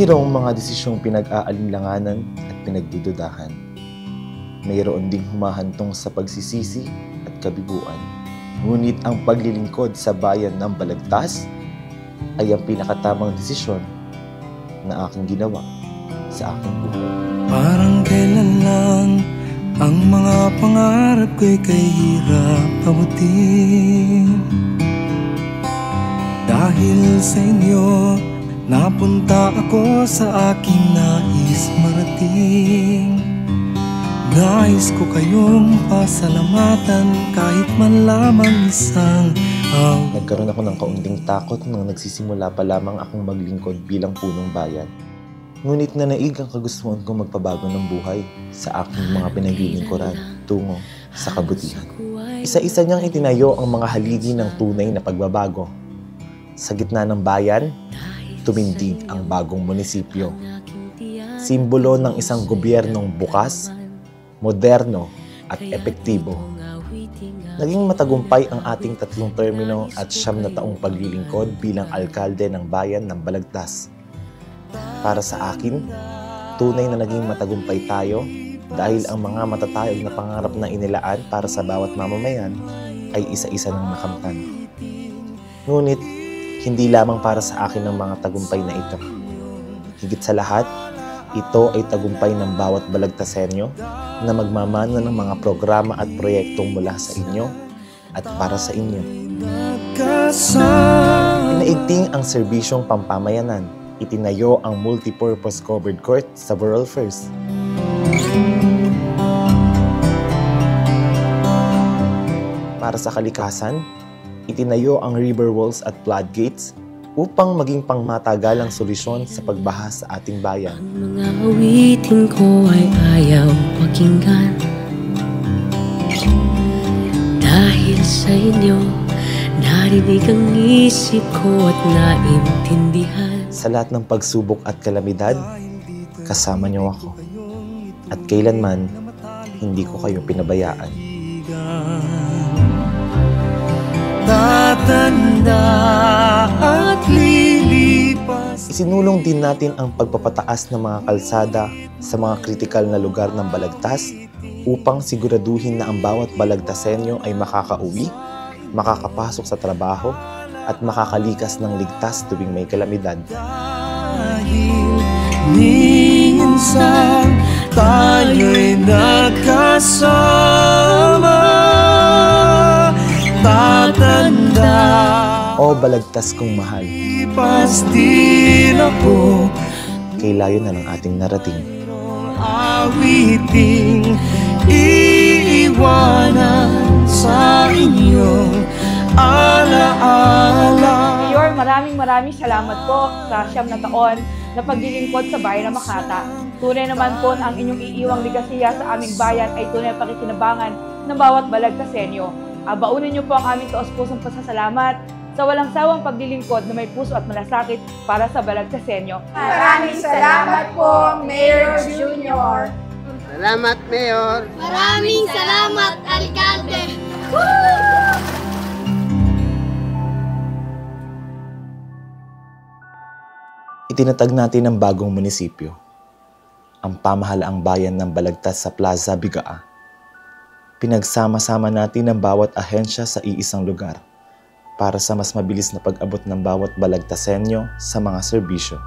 Mayroong mga desisyong pinag-aalinlanganan at pinagdududahan. Mayroon ding humahantong sa pagsisisi at kabiguan. Ngunit ang paglilingkod sa bayan ng Balagtas ay ang pinakatamang desisyon na aking ginawa sa aking buhay. Parang kailan lang ang mga pangarap ko'y kahirap abutin. Dahil sa inyo, napunta ako sa aking nais marating. Nais ko kayong pasalamatan kahit man lamang isang araw. Nagkaroon ako ng kaunting takot nang nagsisimula pa lamang akong maglingkod bilang punong bayan. Ngunit nanaig ang kagustuhan kong magpabago ng buhay sa aking mga pinaglilingkuran tungo sa kabutihan. Isa-isa niyang itinayo ang mga haligi ng tunay na pagbabago. Sa gitna ng bayan, tumindig ang bagong munisipyo. Simbolo ng isang gobyernong bukas, moderno at epektibo. Naging matagumpay ang ating 3 termino at 9 na taong paglilingkod bilang alkalde ng bayan ng Balagtas. Para sa akin, tunay na naging matagumpay tayo dahil ang mga matatayog na pangarap na inilaan para sa bawat mamamayan ay isa-isa ng nakamtan. Ngunit, hindi lamang para sa akin ang mga tagumpay na ito. Higit sa lahat, ito ay tagumpay ng bawat Balagtasenyo na magmamana ng mga programa at proyektong mula sa inyo at para sa inyo. Pinaigting ang serbisyong pampamayanan. Itinayo ang multipurpose covered court sa Burrell First. Para sa kalikasan, itinayo ang river walls at floodgates upang maging pangmatagalang solusyon sa pagbaha sa ating bayan. Ang mga awitin ko ay ayaw pakinggan. Dahil sa inyo, narinig ang isip ko at naintindihan. Sa lahat ng pagsubok at kalamidad, kasama niyo ako. At kailanman, hindi ko kayo pinabayaan. Tatanda at lilipas. Isinulong din natin ang pagpapataas ng mga kalsada sa mga kritikal na lugar ng Balagtas upang siguraduhin na ang bawat Balagtasenyo ay makakauwi, makakapasok sa trabaho, at makakalikas ng ligtas tuwing may kalamidad. Dahil minsan tayo'y nagkasama, tatanda. O Balagtas kong mahal, Lipas din ako, kailayo na ng ating narating. awiting iiwanan sa inyong alaala. Mayor, maraming salamat po sa 9 na taon na paglilingkod sa bayan ng Makata. Tunay naman po na ang inyong iiwang ligasiya sa aming bayan ay tunay na pakikinabangan ng bawat Balagtasenyo. Baunin niyo po ang aming taos-pusong pasasalamat sa walang sawang paglilingkod na may puso at malasakit para sa Balagtasenyo. Maraming salamat po, Mayor Junior. Salamat, Mayor. Maraming salamat, Alkalde. Itinatag natin ang bagong munisipyo, ang pamahalaang bayan ng Balagtas sa Plaza Bigaa. Pinagsama-sama natin ang bawat ahensya sa iisang lugar para sa mas mabilis na pag-abot ng bawat Balagtasenyo sa mga serbisyo.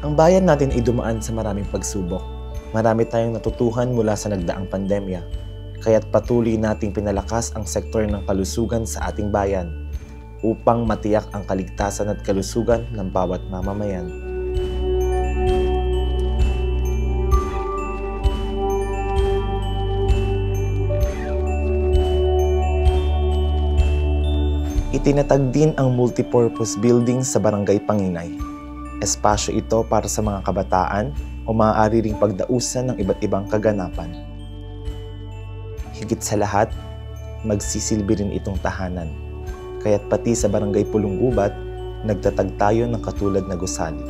Ang bayan natin ay dumaan sa maraming pagsubok. Marami tayong natutuhan mula sa nagdaang pandemya, kaya't patuloy nating pinalakas ang sektor ng kalusugan sa ating bayan upang matiyak ang kaligtasan at kalusugan ng bawat mamamayan. Itinatag din ang multipurpose building sa Barangay Panginay. Espasyo ito para sa mga kabataan o maaari ring pagdausan ng iba't ibang kaganapan. Higit sa lahat, magsisilbi rin itong tahanan. Kaya't pati sa Barangay Pulong-Gubat, nagtatag tayo ng katulad na gusali.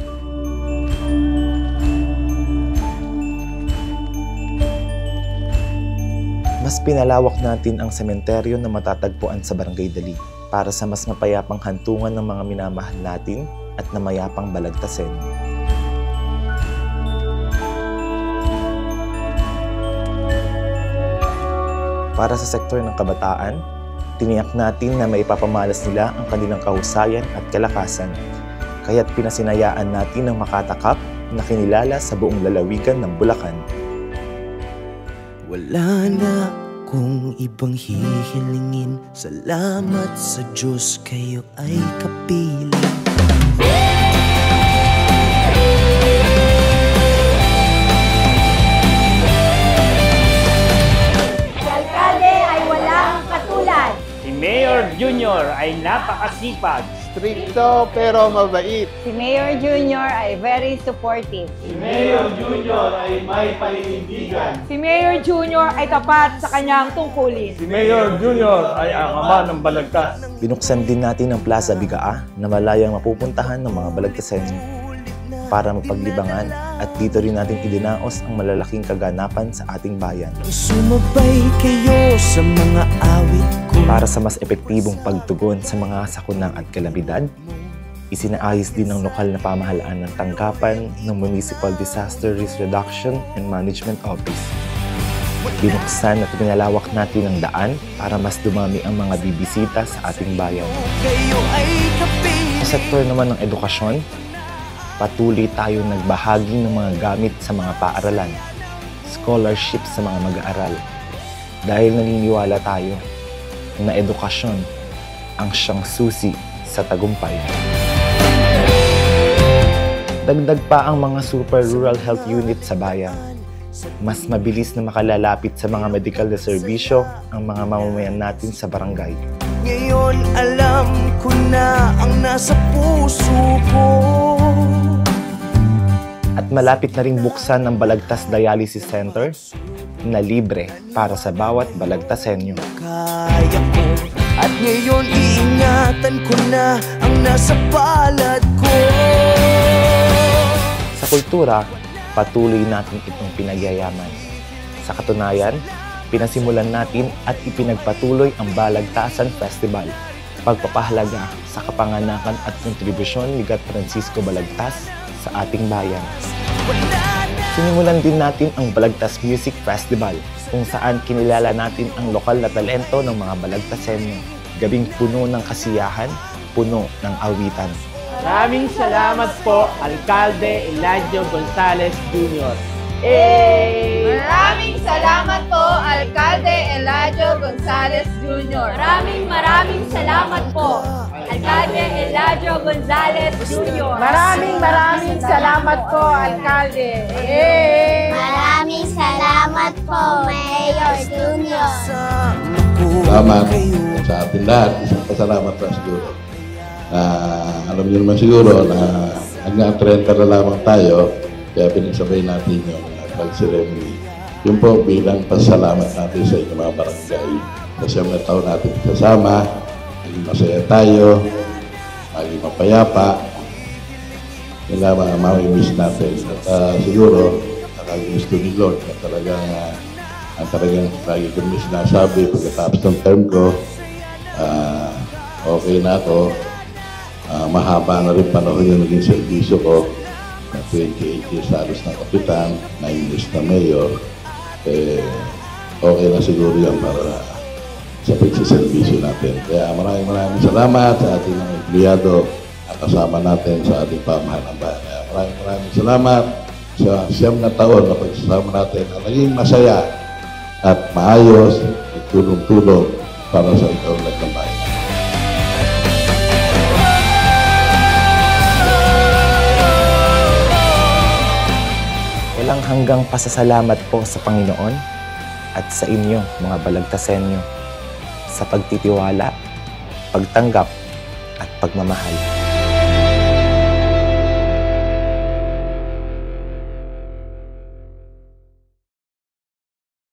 Mas pinalawak natin ang sementeryo na matatagpuan sa Barangay Dali para sa mas mapayapang hantungan ng mga minamahal natin at na mayapang balagtasin. Para sa sektor ng kabataan, tiniyak natin na maipapamalas nila ang kanilang kahusayan at kalakasan. Kaya't pinasinayaan natin ang Makata Cup na kinilala sa buong lalawigan ng Bulacan. Wala na kung ibang hihilingin. Salamat sa Diyos, kayo ay kapiling. Si Alkalde ay walang katulad. Si Mayor Junior ay napakasipag. Stricto pero mabait. Si Mayor Junior ay very supportive. Si Mayor Junior ay tapat sa kanyang tungkulin. Si Mayor Junior ay ang ama ng balagtas. Binuksan din natin ang Plaza Bigaa na malayang mapupuntahan ng mga balagtasenyo para mapaglibangan at dito rin natin idinaos ang malalaking kaganapan sa ating bayan. Sumabay kayo sa mga awit ko. Para sa mas epektibong pagtugon sa mga sakuna at kalamidad, isinaayos din ng lokal na pamahalaan ng tanggapan ng Municipal Disaster Risk Reduction and Management Office. Binuksan at pinalawak natin ang daan para mas dumami ang mga bibisita sa ating bayan. Kayo ay kapiling. Sa sektor naman ng edukasyon, patuloy tayong nagbahagi ng mga gamit sa mga paaralan, scholarship sa mga mag-aaral. Dahil naniniwala tayo na edukasyon ang siyang susi sa tagumpay. Dagdag pa ang mga super rural health unit sa bayan. Mas mabilis na makalalapit sa mga medical na serbisyo ang mga mamamayan natin sa barangay. Ngayon alam ko na ang nasa puso ko. At malapit na rin buksan ng Balagtas Dialysis Center na libre para sa bawat balagtasenyo. Kaya ko. At ngayon iingatan ko na ang nasa palad ko. Sa kultura, patuloy natin itong pinagyayaman. Sa katunayan, pinasimulan natin at ipinagpatuloy ang Balagtasan Festival, pagpapahalaga sa kapanganakan at kontribusyon ni Gat Francisco Balagtas sa ating bayan. Sinimulan din natin ang Balagtas Music Festival, kung saan kinilala natin ang lokal na talento ng mga balagtasenyo. Gabing puno ng kasiyahan, puno ng awitan. Maraming salamat po, Alkalde Eladio Gonzales Jr. Maraming salamat po, Alkalde Eladio Gonzales Jr. Maraming salamat po, Alkalde Eladio Gonzales Jr. Maraming salamat po, Alkalde. Maraming salamat po, Mayor Junior. Salamat sa ating lahat. Isang pasalamat pa siguro. Alam niyo naman siguro na hanggang 30 na lamang tayo, kaya pinagsabay natin yung pag-ceremony. Yun po bilang pasalamat natin sa inyong mga barangay. Kasi ang taon natin kasama, maging masaya tayo, maging mapayapa. Yun lang mga mamimiss natin. At siguro, nakagusto ni Lord na talagang lagi ko rin sinasabi pagkatapos ng term ko, okay na ako. Mahaba na rin panahon yung naging servisyo ko. 28 years halos na kapitan, 9 years na mayor. Okay na siguro yan para sa pagsiservisyo natin. Kaya maraming salamat sa ating mga empleyado na kasama natin sa ating pamahalang bayan. Maraming salamat sa 9 na taon na pagsasama natin na naging masaya at maayos at tulong-tulong para sa ikaunlad ng bayan. Walang hanggang pasasalamat po sa Panginoon at sa inyo, mga balagtasenyo, sa pagtitiwala, pagtanggap at pagmamahal.